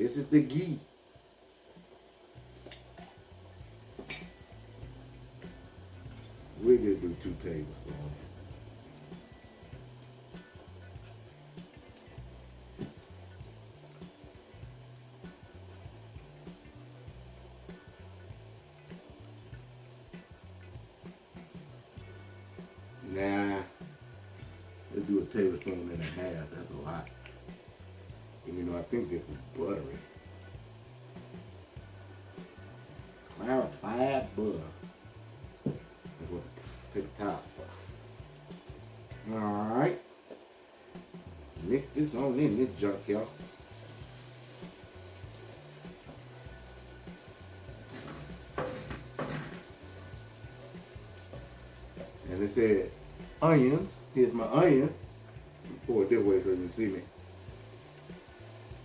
This is the ghee. We're gonna do 2 tablespoons. Nah, let's do a tablespoon and a half. That's a lot. And you know, I think this is buttery. Clarified butter. That's what the top. Alright. Mix this on in this junk, y'all. And it said onions. Here's my onion. Pour it this way so you can see me.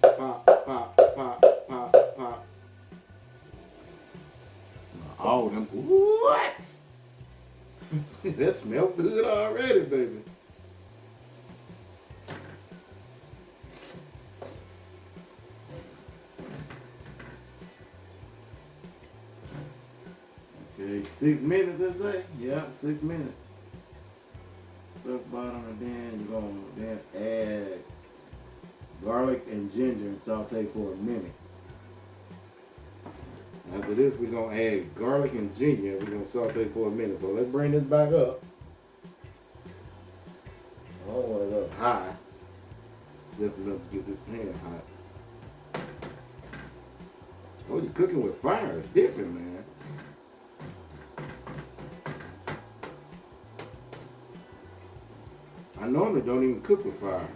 Pop, pop, pop, pop, pop. All them. What? That smells good already, baby. Okay, 6 minutes, I say. Yeah, 6 minutes. Stuff bottom, and then you're gonna then add garlic and ginger and saute for a minute. After this, we're gonna add garlic and ginger. We're gonna saute for a minute. So let's bring this back up. I don't want it up high, just enough to get this pan hot. Oh, you're cooking with fire. It's different, man. I normally don't even cook with fire.